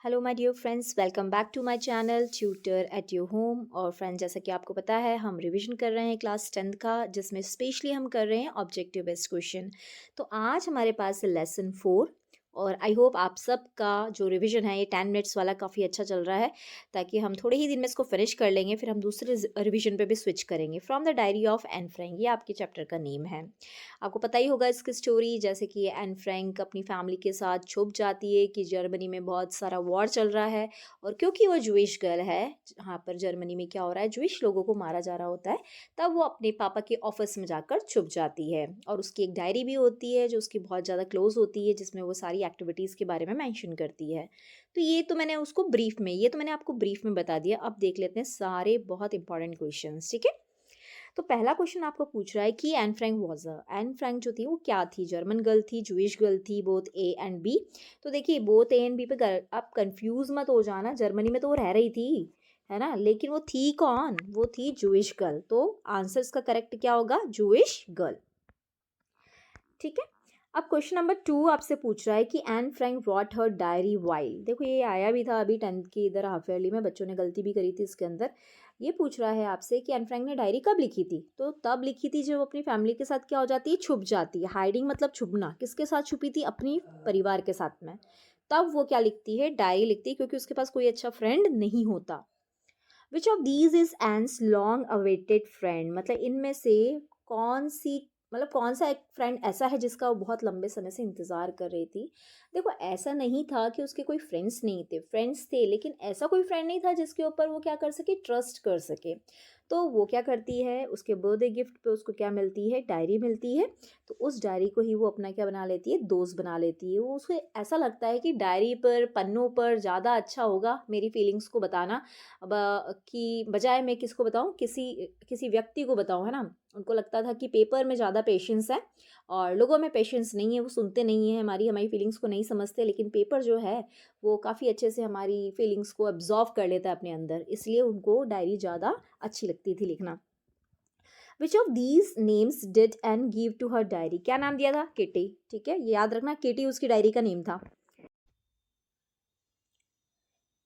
Hello my dear friends, welcome back to my channel tutor at your home. और friends, जैसा कि आपको पता है, हम रिवीजन कर रहे हैं क्लास 10th का, जिसमें स्पेशली हम कर रहे हैं ऑब्जेक्टिव बेस्ड क्वेश्चन। तो आज हमारे पास है लेसन 4। और आई होप आप सब का जो रिवीजन है ये 10 मिनट्स वाला काफ़ी अच्छा चल रहा है, ताकि हम थोड़े ही दिन में इसको फिनिश कर लेंगे। फिर हम दूसरे रिवीजन पे भी स्विच करेंगे। From the diary of Anne Frank, ये आपके चैप्टर का नेम है। आपको पता ही होगा इसकी स्टोरी, जैसे कि एन फ्रैंक अपनी फैमिली के साथ छुप जाती है कि जर्मनी में बहुत सारा वॉर चल रहा है। और क्योंकि वो जूइश गर्ल है, जहाँ पर जर्मनी में क्या हो रहा है, जूइश लोगों को मारा जा रहा होता है, तब वो अपने पापा के ऑफिस में जाकर छुप जाती है। और उसकी एक डायरी भी होती है जो उसकी बहुत ज़्यादा क्लोज होती है, जिसमें वो सारी एक्टिविटीज़ के बारे में मेंशन करती है। तो ये तो मैंने आपको ब्रीफ में बता दिया। अब देख लेते हैं सारे बहुत इंपॉर्टेंट क्वेश्चंस, ठीक है। तो पहला क्वेश्चन आपको पूछ रहा है कि एन फ्रैंक जो थी वो क्या थी, जर्मन गर्ल थी, जूइश गर्ल थी, बोथ ए एंड बी। तो देखिए, बोथ ए एंड बी पे आप कंफ्यूज मत हो जाना, जर्मनी में तो वो रह रही थी, है ना, लेकिन वो थी कौन, वो थी जूइश गर्ल। तो आंसर इसका करेक्ट क्या होगा, जूइश गर्ल, ठीक है। अब क्वेश्चन नंबर 2 आपसे पूछ रहा है कि एन फ्रैंक रॉट हर डायरी वाइल। देखो, ये आया भी था अभी 10th की इधर हाफ ईयरली में, बच्चों ने गलती भी करी थी इसके अंदर। ये पूछ रहा है आपसे कि एन फ्रैंक ने डायरी कब लिखी थी। तो तब लिखी थी जब अपनी फैमिली के साथ क्या हो जाती है, छुप जाती है। हाइडिंग मतलब छुपना। किसके साथ छुपी थी, अपनी परिवार के साथ में। तब वो क्या लिखती है, डायरी लिखती है, क्योंकि उसके पास कोई अच्छा फ्रेंड नहीं होता। Which of these is Anne's long awaited friend, मतलब इनमें से कौन सी, मतलब कौन सा एक फ्रेंड ऐसा है जिसका वो बहुत लंबे समय से इंतज़ार कर रही थी। देखो, ऐसा नहीं था कि उसके कोई फ्रेंड्स नहीं थे, फ्रेंड्स थे, लेकिन ऐसा कोई फ्रेंड नहीं था जिसके ऊपर वो क्या कर सके, ट्रस्ट कर सके। तो वो क्या करती है, उसके बर्थडे गिफ्ट पे उसको क्या मिलती है, डायरी मिलती है। तो उस डायरी को ही वो अपना क्या बना लेती है, दोस्त बना लेती है। वो उसे ऐसा लगता है कि डायरी पर, पन्नों पर ज़्यादा अच्छा होगा मेरी फीलिंग्स को बताना, कि बजाय मैं किसको बताऊँ, किसी किसी व्यक्ति को बताऊँ, है ना। उनको लगता था कि पेपर में ज़्यादा पेशेंस है और लोगों में पेशेंस नहीं है, वो सुनते नहीं हैं, हमारी हमारी फीलिंग्स को नहीं समझते। लेकिन पेपर जो है वो काफ़ी अच्छे से हमारी फीलिंग्स को एब्जॉर्व कर लेता है अपने अंदर, इसलिए उनको डायरी ज़्यादा अच्छी लगती थी लिखना। Which of these names did Anne give to her diary, क्या नाम दिया था, किटी, ठीक है, ये याद रखना, किटी उसकी डायरी का नेम था।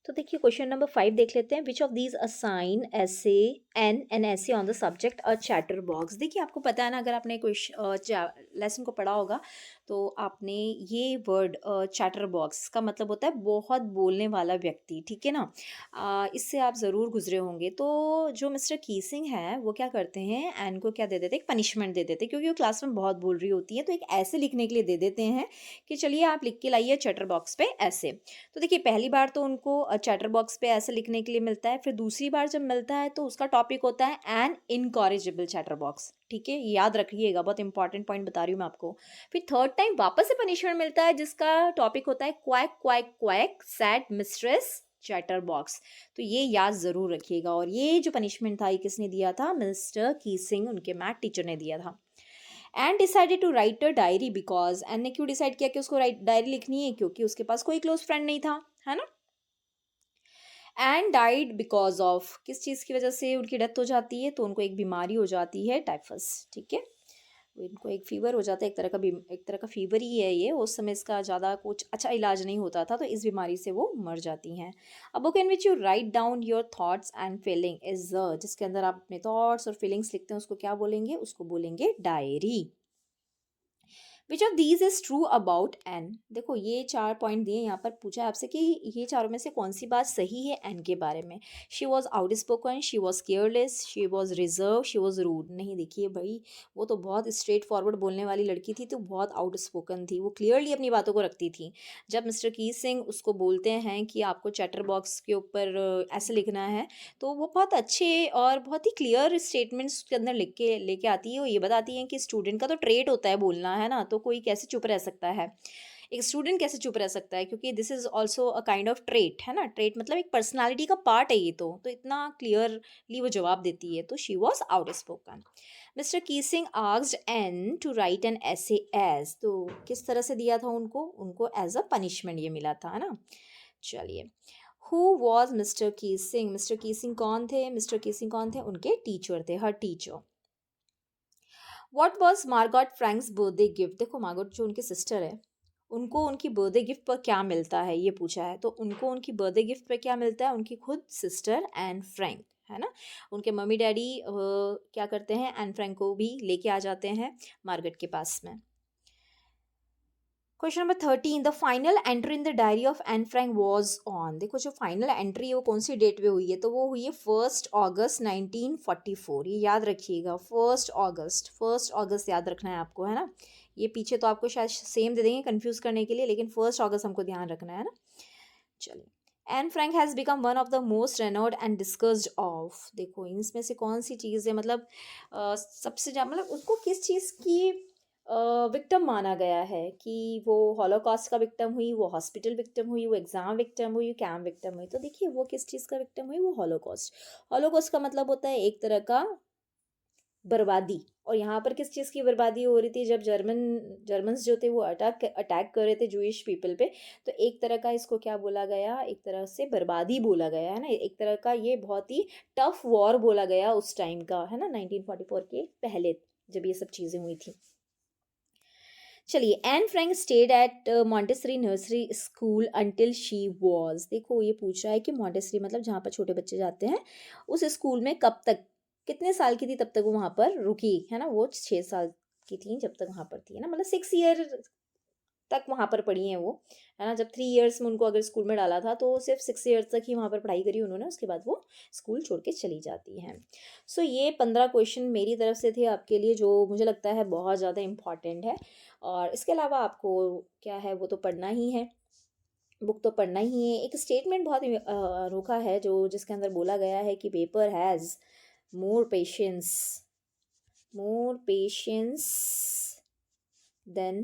तो देखिए, क्वेश्चन नंबर 5 देख लेते हैं। विच ऑफ दीज असाइन ऐसे एन ऐसे on the subject a chatter box. देखिए, आपको पता है ना, अगर आपने क्वेश्चन लेसन को पढ़ा होगा तो आपने ये वर्ड चैटर बॉक्स का मतलब होता है बहुत बोलने वाला व्यक्ति, ठीक है ना। इससे आप ज़रूर गुजरे होंगे। तो जो मिस्टर कीसिंग है वो क्या करते हैं, एन को क्या दे देते हैं, एक पनिशमेंट दे देते हैं, क्योंकि वो क्लास में बहुत बोल रही होती है। तो एक ऐसे लिखने के लिए दे देते हैं कि चलिए आप लिख के लाइए चैटर बॉक्स पे ऐसे। तो देखिए, पहली बार तो उनको चैटर बॉक्स पे ऐसे लिखने के लिए मिलता है। फिर दूसरी बार जब मिलता है तो उसका टॉपिक होता है एन इनकॉरेजिबल चैटर बॉक्स, ठीक है, ये याद रखिएगा, बहुत इंपॉर्टेंट पॉइंट बता रही हूँ मैं आपको। फिर थर्ड टाइम वापस से पनिशमेंट मिलता है, जिसका टॉपिक होता है quack quack quack sad mistress chatter box. तो ये याद जरूर रखिएगा। और ये जो पनिशमेंट था, ये किसने दिया था, मिस्टर कीसिंग, उनके मैथ टीचर ने दिया था। And decided to write a diary because, Anne ने क्यों डिसाइड किया कि उसको डायरी लिखनी है, क्योंकि उसके पास कोई क्लोज फ्रेंड नहीं था, है ना। एंड डाइड बिकॉज ऑफ, किस चीज़ की वजह से उनकी डेथ हो जाती है, तो उनको एक बीमारी हो जाती है, टाइफस, ठीक है। इनको एक फीवर हो जाता है, एक तरह का फीवर ही है ये। उस समय इसका ज़्यादा कुछ अच्छा इलाज नहीं होता था, तो इस बीमारी से वो मर जाती हैं। A book in which you write down your thoughts and feeling is, जिसके अंदर आप अपने थॉट्स और फीलिंग्स लिखते हैं, उसको क्या बोलेंगे, उसको बोलेंगे diary. Which of these is true about an. देखो, ये 4 पॉइंट दिए, यहाँ पर पूछा है आपसे कि ये चारों में से कौन सी बात सही है एन के बारे में। She was outspoken, she was careless, she was reserved, she was rude. नहीं, देखिए भाई, वो तो बहुत स्ट्रेट फॉरवर्ड बोलने वाली लड़की थी, तो बहुत आउट स्पोकन थी, वो क्लियरली अपनी बातों को रखती थी। जब मिस्टर की सिंह उसको बोलते हैं कि आपको चैटर बॉक्स के ऊपर ऐसे लिखना है, तो वो बहुत अच्छे और बहुत ही क्लियर स्टेटमेंट्स के अंदर लिख के लेके आती है। वो ये बताती है कि स्टूडेंट का तो ट्रेट होता है बोलना, है ना, तो कोई कैसे चुप रह सकता है, एक स्टूडेंट कैसे चुप रह सकता है, क्योंकि this is also a kind of trait, है ना। ट्रेट मतलब एक पर्सनालिटी का पार्ट है ये, तो इतना क्लियरली वो जवाब देती है। तो she was outspoken. Mister Keesing asked Anne to write an essay as, तो किस तरह से दिया था उनको, उनको एज अ पनिशमेंट ये मिला था, है ना। चलिए, who was mister Keesing, mister Keesing कौन थे, मिस्टर कीसिंग कौन थे, उनके टीचर थे, her teacher. What was Margot Frank's birthday gift. देखो, मार्गॉट जो उनकी सिस्टर है, उनको उनकी बर्थडे गिफ्ट पर क्या मिलता है, ये पूछा है। तो उनको उनकी बर्थडे गिफ्ट पर क्या मिलता है, उनकी खुद सिस्टर एन फ्रैंक, है ना। उनके मम्मी डैडी क्या करते हैं, एन फ्रैंक को भी लेके आ जाते हैं मार्केट के पास में। Question number 13, the final entry in the diary of Anne Frank was on. देखो जो फाइनल एंट्री है वो कौन सी डेट पे हुई है, तो वो हुई है 1 अगस्त 1944। ये याद रखिएगा, 1 अगस्त याद रखना है आपको, है ना। ये पीछे तो आपको शायद सेम दे देंगे कंफ्यूज करने के लिए, लेकिन 1 अगस्त हमको ध्यान रखना है ना। चलिए, Anne Frank has become one of the most renowned and discussed of. देखो इनमें से कौन सी चीज़ है, मतलब सबसे ज़्यादा, मतलब उसको किस चीज़ की विक्टिम माना गया है, कि वो हॉलोकॉस्ट का विक्टिम हुई, वो हॉस्पिटल विक्टिम हुई, वो एग्ज़ाम विक्टिम हुई, कैम्प विक्टिम हुई। तो देखिए वो किस चीज़ का विक्टिम हुई, वो हॉलोकॉस्ट। हॉलोकॉस्ट का मतलब होता है एक तरह का बर्बादी। और यहाँ पर किस चीज़ की बर्बादी हो रही थी, जब जर्मन्स जो थे वो अटैक कर रहे थे जूइश पीपल पे। तो एक तरह का इसको क्या बोला गया, एक तरह से बर्बादी बोला गया, है ना। एक तरह का ये बहुत ही टफ वॉर बोला गया उस टाइम का, है ना, 1944 के पहले जब ये सब चीज़ें हुई थी। चलिए, Anne Frank stayed at Montessori nursery school until she was. देखो ये पूछ रहा है कि मॉन्टेसरी मतलब जहाँ पर छोटे बच्चे जाते हैं, उस स्कूल में कब तक, कितने साल की थी तब तक वो वहाँ पर रुकी, है ना। वो 6 साल की थी जब तक वहाँ पर थी, है ना, मतलब 6 ईयर तक वहाँ पर पढ़ी हैं वो, है ना। जब 3 ईयर्स में उनको अगर स्कूल में डाला था तो सिर्फ 6 ईयर्स तक ही वहाँ पर पढ़ाई करी उन्होंने, उसके बाद वो स्कूल छोड़ के चली जाती हैं। सो ये 15 क्वेश्चन मेरी तरफ से थे आपके लिए, जो मुझे लगता है बहुत ज़्यादा इम्पॉर्टेंट है। और इसके अलावा आपको क्या है, वो तो पढ़ना ही है, बुक तो पढ़ना ही है। एक स्टेटमेंट बहुत ही अनोखा है जो जिसके अंदर बोला गया है कि paper has more patience more patience than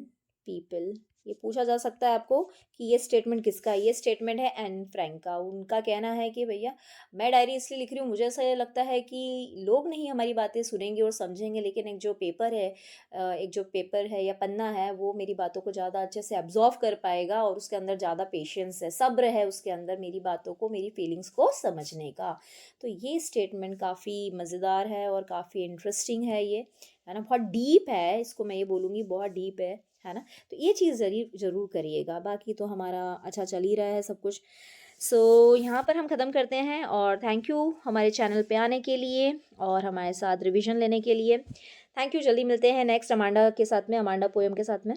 people. ये पूछा जा सकता है आपको कि ये स्टेटमेंट किसका है। ये स्टेटमेंट है एन फ्रैंक का। उनका कहना है कि भैया मैं डायरी इसलिए लिख रही हूँ, मुझे ऐसा लगता है कि लोग नहीं हमारी बातें सुनेंगे और समझेंगे, लेकिन एक जो पेपर है या पन्ना है वो मेरी बातों को ज़्यादा अच्छे से एब्जॉर्व कर पाएगा, और उसके अंदर ज़्यादा पेशेंस है, सब्र है उसके अंदर मेरी बातों को, मेरी फीलिंग्स को समझने का। तो ये स्टेटमेंट काफ़ी मज़ेदार है और काफ़ी इंटरेस्टिंग है ये, है ना। बहुत डीप है, इसको मैं ये बोलूँगी बहुत डीप है ना। तो ये चीज़ ज़रूर करिएगा। बाकी तो हमारा अच्छा चल ही रहा है सब कुछ। सो यहाँ पर हम ख़त्म करते हैं, और थैंक यू हमारे चैनल पे आने के लिए और हमारे साथ रिवीजन लेने के लिए। Thank you. जल्दी मिलते हैं नेक्स्ट अमांडा के साथ में, अमांडा पोएम के साथ में।